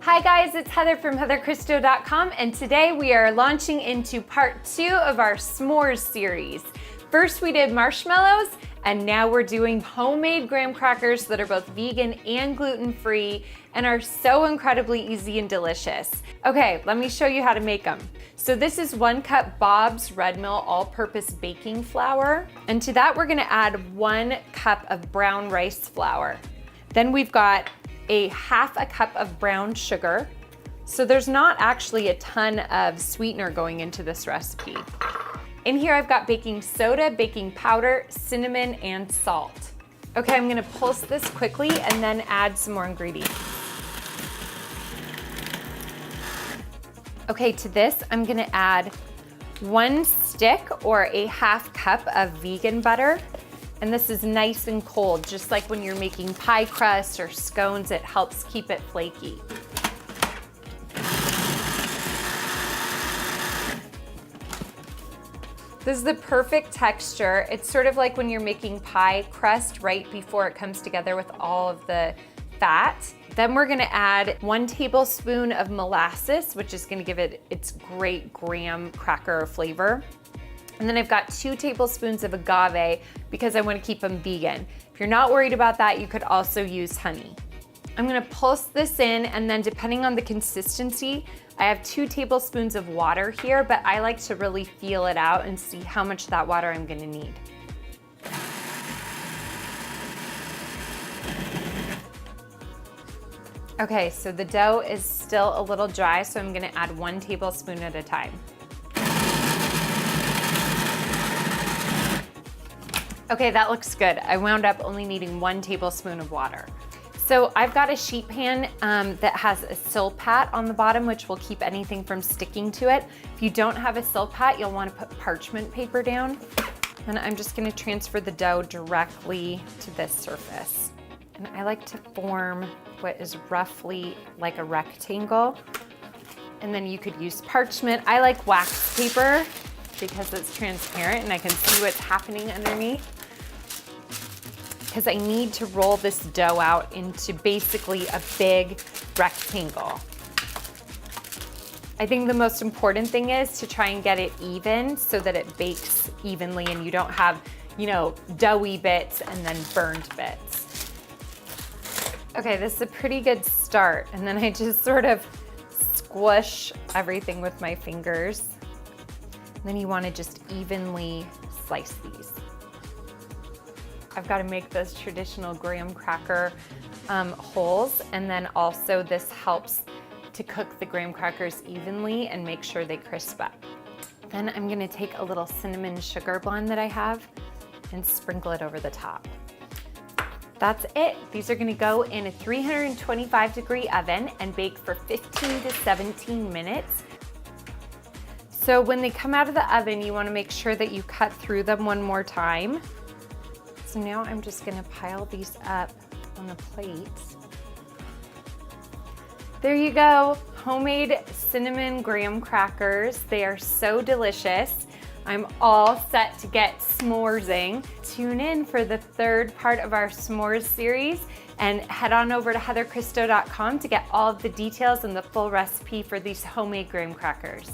Hi guys, it's Heather from heatherchristo.com, and today we are launching into part 2 of our s'mores series. First we did marshmallows, and now we're doing homemade graham crackers that are both vegan and gluten-free and are so incredibly easy and delicious. Okay, let me show you how to make them. So this is 1 cup Bob's Red Mill all-purpose baking flour, and to that we're gonna add 1 cup of brown rice flour. Then we've got a half a cup of brown sugar. So there's not actually a ton of sweetener going into this recipe. In here I've got baking soda, baking powder, cinnamon, and salt. Okay, I'm gonna pulse this quickly and then add some more ingredients. Okay, to this I'm gonna add 1 stick or a half cup of vegan butter. And this is nice and cold, just like when you're making pie crust or scones, it helps keep it flaky. This is the perfect texture. It's sort of like when you're making pie crust right before it comes together with all of the fat. Then we're gonna add 1 tablespoon of molasses, which is gonna give it its great graham cracker flavor. And then I've got 2 tablespoons of agave because I want to keep them vegan. If you're not worried about that, you could also use honey. I'm gonna pulse this in, and then depending on the consistency, I have 2 tablespoons of water here, but I like to really feel it out and see how much of that water I'm gonna need. Okay, so the dough is still a little dry, so I'm gonna add 1 tablespoon at a time. Okay, that looks good. I wound up only needing 1 tablespoon of water. So I've got a sheet pan that has a Silpat on the bottom, which will keep anything from sticking to it. If you don't have a Silpat, you'll want to put parchment paper down. And I'm just gonna transfer the dough directly to this surface. And I like to form what is roughly like a rectangle. And then you could use parchment. I like wax paper because it's transparent and I can see what's happening underneath. Because I need to roll this dough out into basically a big rectangle. I think the most important thing is to try and get it even so that it bakes evenly and you don't have, doughy bits and then burned bits. Okay, this is a pretty good start. And then I just sort of squish everything with my fingers. And then you want to just evenly slice these. I've got to make those traditional graham cracker holes, and then also this helps to cook the graham crackers evenly and make sure they crisp up. Then I'm gonna take a little cinnamon sugar blend that I have and sprinkle it over the top. That's it. These are gonna go in a 325-degree oven and bake for 15 to 17 minutes. So when they come out of the oven, you wanna make sure that you cut through them one more time. So now I'm just gonna pile these up on a plate. There you go, homemade cinnamon graham crackers. They are so delicious. I'm all set to get s'moresing. Tune in for the 3rd part of our s'mores series and head on over to heatherchristo.com to get all of the details and the full recipe for these homemade graham crackers.